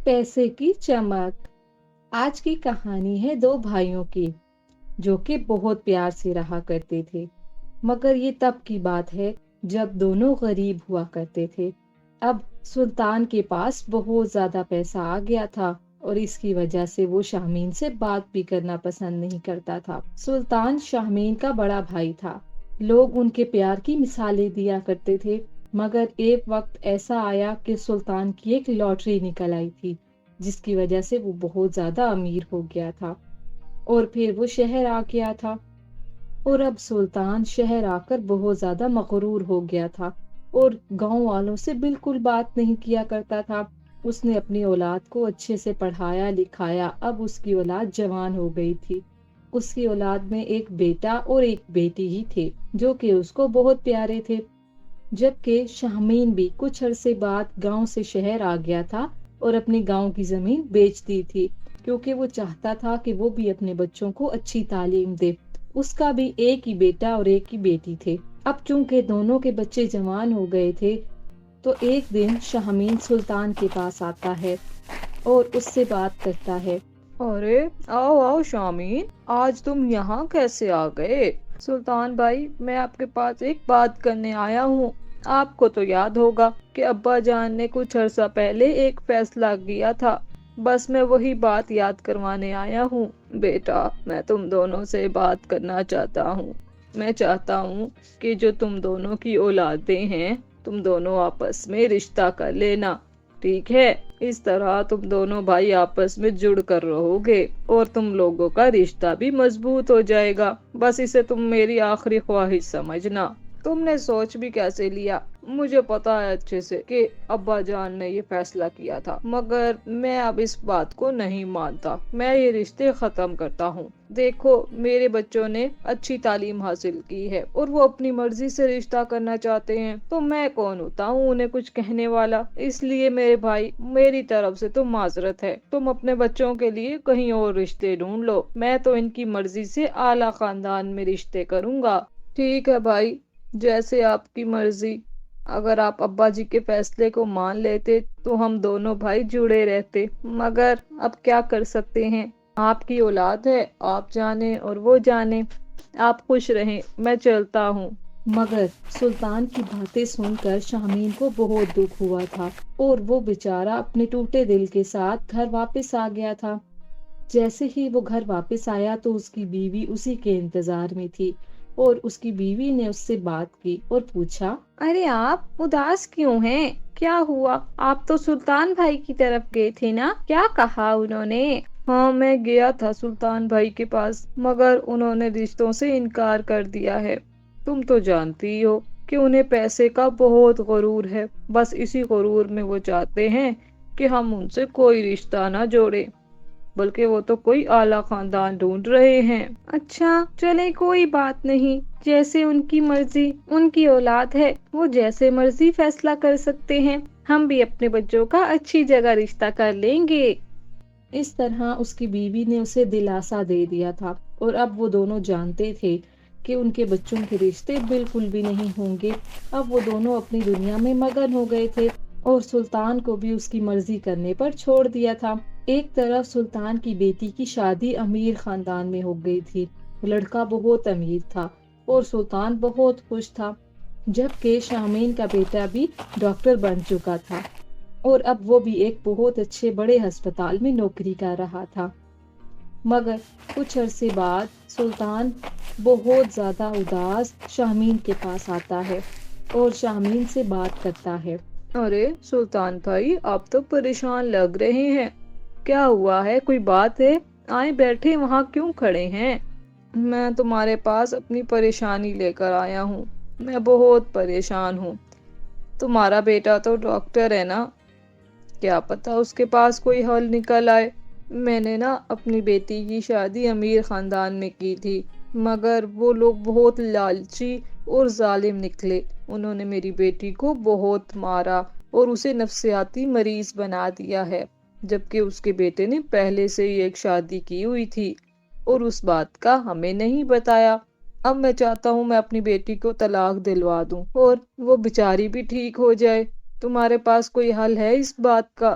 पैसे की चमक। आज की कहानी है दो भाइयों की जो कि बहुत प्यार से रहा करते थे। मगर ये तब की बात है जब दोनों गरीब हुआ करते थे। अब सुल्तान के पास बहुत ज्यादा पैसा आ गया था और इसकी वजह से वो शामीन से बात भी करना पसंद नहीं करता था। सुल्तान शामीन का बड़ा भाई था। लोग उनके प्यार की मिसालें दिया करते थे। मगर एक वक्त ऐसा आया कि सुल्तान की एक लॉटरी निकल आई थी, जिसकी वजह से वो बहुत ज्यादा अमीर हो गया था और फिर वो शहर आ गया था। और अब सुल्तान शहर आकर बहुत ज्यादा मगरूर हो गया था और गांव वालों से बिल्कुल बात नहीं किया करता था। उसने अपनी औलाद को अच्छे से पढ़ाया लिखाया। अब उसकी औलाद जवान हो गई थी। उसकी औलाद में एक बेटा और एक बेटी ही थे जो कि उसको बहुत प्यारे थे। जबकि शामीन भी कुछ अरसे बाद गांव से शहर आ गया था और अपनी गांव की जमीन बेच दी थी, क्योंकि वो चाहता था कि वो भी अपने बच्चों को अच्छी तालीम दे। उसका भी एक ही बेटा और एक ही बेटी थे। अब चूंकि दोनों के बच्चे जवान हो गए थे, तो एक दिन शामीन सुल्तान के पास आता है और उससे बात करता है। अरे आओ आओ शामीन, आज तुम यहाँ कैसे आ गए? सुल्तान भाई, मैं आपके पास एक बात करने आया हूँ। आपको तो याद होगा कि अब्बा जान ने कुछ अरसा पहले एक फैसला किया था। बस मैं वही बात याद करवाने आया हूँ। बेटा, मैं तुम दोनों से बात करना चाहता हूँ। मैं चाहता हूँ कि जो तुम दोनों की औलादें हैं, तुम दोनों आपस में रिश्ता कर लेना। ठीक है? इस तरह तुम दोनों भाई आपस में जुड़ कर रहोगे और तुम लोगों का रिश्ता भी मजबूत हो जाएगा। बस इसे तुम मेरी आखिरी ख्वाहिश समझना। तुमने सोच भी कैसे लिया? मुझे पता है अच्छे से कि अब्बा जान ने ये फैसला किया था, मगर मैं अब इस बात को नहीं मानता। मैं ये रिश्ते खत्म करता हूँ। देखो, मेरे बच्चों ने अच्छी तालीम हासिल की है और वो अपनी मर्जी से रिश्ता करना चाहते हैं, तो मैं कौन होता हूँ उन्हें कुछ कहने वाला। इसलिए मेरे भाई, मेरी तरफ से तो माजरत है। तुम अपने बच्चों के लिए कहीं और रिश्ते ढूंढ लो। मैं तो इनकी मर्जी से आला खानदान में रिश्ते करूंगा। ठीक है भाई, जैसे आपकी मर्जी। अगर आप अब्बा जी के फैसले को मान लेते तो हम दोनों भाई जुड़े रहते, मगर अब क्या कर सकते हैं? आपकी औलाद है, आप जाने और वो जाने। आप खुश रहें, मैं चलता हूँ। मगर सुल्तान की बातें सुनकर शामीन को बहुत दुख हुआ था और वो बेचारा अपने टूटे दिल के साथ घर वापस आ गया था। जैसे ही वो घर वापस आया तो उसकी बीवी उसी के इंतजार में थी और उसकी बीवी ने उससे बात की और पूछा, अरे आप उदास क्यों हैं? क्या हुआ? आप तो सुल्तान भाई की तरफ गए थे ना? क्या कहा उन्होंने? हाँ, मैं गया था सुल्तान भाई के पास, मगर उन्होंने रिश्तों से इनकार कर दिया है। तुम तो जानती ही हो कि उन्हें पैसे का बहुत गुरूर है। बस इसी गुरूर में वो चाहते हैं कि हम उनसे कोई रिश्ता ना जोड़े, बल्कि वो तो कोई आला खानदान ढूंढ रहे हैं। अच्छा, चले कोई बात नहीं। जैसे उनकी मर्जी, उनकी औलाद है, वो जैसे मर्जी फैसला कर सकते हैं। हम भी अपने बच्चों का अच्छी जगह रिश्ता कर लेंगे। इस तरह उसकी बीवी ने उसे दिलासा दे दिया था और अब वो दोनों जानते थे कि उनके बच्चों के रिश्ते बिल्कुल भी नहीं होंगे। अब वो दोनों अपनी दुनिया में मगन हो गए थे और सुल्तान को भी उसकी मर्जी करने पर छोड़ दिया था। एक तरफ सुल्तान की बेटी की शादी अमीर खानदान में हो गई थी। लड़का बहुत अमीर था और सुल्तान बहुत खुश था। जबकि शामीन का बेटा भी डॉक्टर बन चुका था और अब वो भी एक बहुत अच्छे बड़े अस्पताल में नौकरी कर रहा था। मगर कुछ अरसे बाद सुल्तान बहुत ज्यादा उदास शामीन के पास आता है और शामीन से बात करता है। अरे सुल्तान भाई, आप तो परेशान लग रहे हैं। क्या हुआ है? कोई बात है? आए बैठे, वहाँ क्यों खड़े हैं? मैं तुम्हारे पास अपनी परेशानी लेकर आया हूँ। मैं बहुत परेशान हूँ। तुम्हारा बेटा तो डॉक्टर है ना? क्या पता उसके पास कोई हल निकल आए। मैंने ना अपनी बेटी की शादी अमीर खानदान में की थी, मगर वो लोग बहुत लालची और जालिम निकले। उन्होंने मेरी बेटी को बहुत मारा और उसे नफ्सियाती मरीज बना दिया है, जबकि उसके बेटे ने पहले से ही एक शादी की हुई थी और उस बात का हमें नहीं बताया। अब मैं चाहता हूँ मैं अपनी बेटी को तलाक दिलवा दूं और वो बेचारी भी ठीक हो जाए। तुम्हारे पास कोई हल है इस बात का?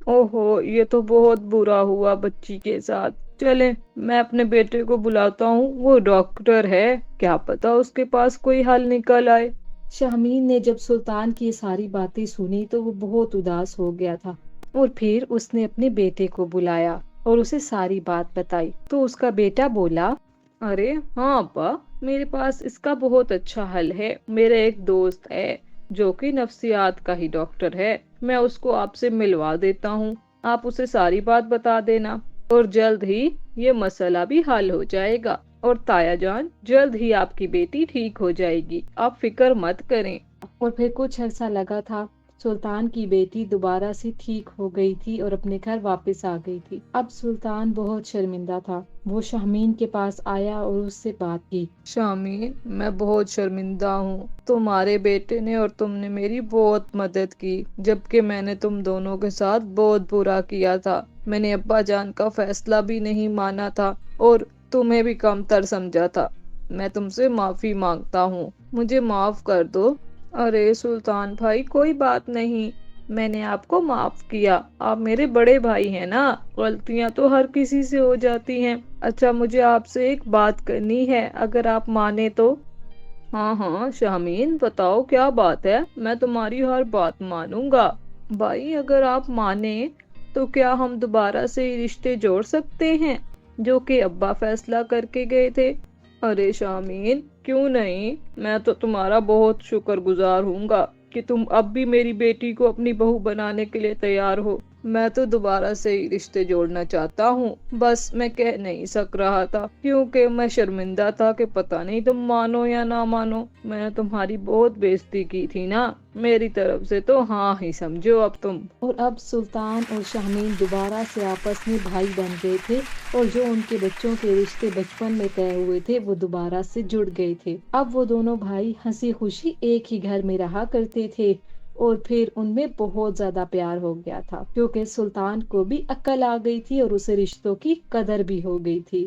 اوہو، یہ تو بہت برا ہوا بچی کے ساتھ۔ چلیں میں اپنے بیٹے کو بلاتا ہوں، وہ ڈاکٹر ہے، کیا پتا اس کے پاس کوئی حل نکل آئے۔ شامین نے جب سلطان کی یہ ساری باتیں سنی تو وہ بہت اداس ہو گیا تھا، اور پھر اس نے اپنے بیٹے کو بلایا اور اسے ساری بات بتائی تو اس کا بیٹا بولا، ارے ہاں ابا، میرے پاس اس کا بہت اچھا حل ہے۔ میرا ایک دوست ہے جو کہ نفسیات کا ہی ڈاکٹر ہے، میں اس کو آپ سے ملوا دیتا ہوں، آپ اسے ساری بات بتا دینا اور جلد ہی یہ مسئلہ بھی حل ہو جائے گا، اور تایا جان جلد ہی آپ کی بیٹی ٹھیک ہو جائے گی، آپ فکر مت کریں۔ اور پھر کچھ عرصہ لگا تھا، سلطان کی بیٹی دوبارہ سے ٹھیک ہو گئی تھی اور اپنے گھر واپس آ گئی تھی۔ اب سلطان بہت شرمندہ تھا، وہ شامین کے پاس آیا اور اس سے بات کی۔ شامین، میں بہت شرمندہ ہوں، تمہارے بیٹے نے اور تم نے میری بہت مدد کی، جبکہ میں نے تم دونوں کے ساتھ بہت برا کیا تھا۔ میں نے ابا جان کا فیصلہ بھی نہیں مانا تھا اور تمہیں بھی کم تر سمجھا تھا۔ میں تم سے معافی مانگتا ہوں، مجھے معاف کر دو۔ ارے سلطان بھائی، کوئی بات نہیں، میں نے آپ کو معاف کیا، آپ میرے بڑے بھائی ہیں نا، غلطیاں تو ہر کسی سے ہو جاتی ہیں۔ اچھا، مجھے آپ سے ایک بات کرنی ہے، اگر آپ مانے تو۔ ہاں ہاں شامین، بتاؤ کیا بات ہے، میں تمہاری ہر بات مانوں گا۔ بھائی اگر آپ مانے تو کیا ہم دوبارہ سے یہ رشتے جوڑ سکتے ہیں جو کہ ابا فیصلہ کر کے گئے تھے؟ ارے شامین، کیوں نہیں، میں تو تمہارا بہت شکر گزار ہوں گا کہ تم اب بھی میری بیٹی کو اپنی بہو بنانے کے لیے تیار ہو۔ میں تو دوبارہ سے ہی رشتے جوڑنا چاہتا ہوں، بس میں کہہ نہیں سک رہا تھا کیونکہ میں شرمندہ تھا کہ پتہ نہیں تم مانو یا نہ مانو۔ میں نے تمہاری بہت بےزتی کی تھی نا، میری طرف سے تو ہاں ہی سمجھو اب تم۔ اور اب سلطان اور شامین دوبارہ سے آپس میں بھائی بن گئے تھے، اور جو ان کے بچوں کے رشتے بچپن میں طے ہوئے تھے وہ دوبارہ سے جڑ گئے تھے۔ اب وہ دونوں بھائی ہنسی خوشی ایک ہی گھر میں رہا کرتے تھے، اور پھر ان میں بہت زیادہ پیار ہو گیا تھا، کیونکہ سلطان کو بھی عقل آ گئی تھی اور اسے رشتوں کی قدر بھی ہو گئی تھی۔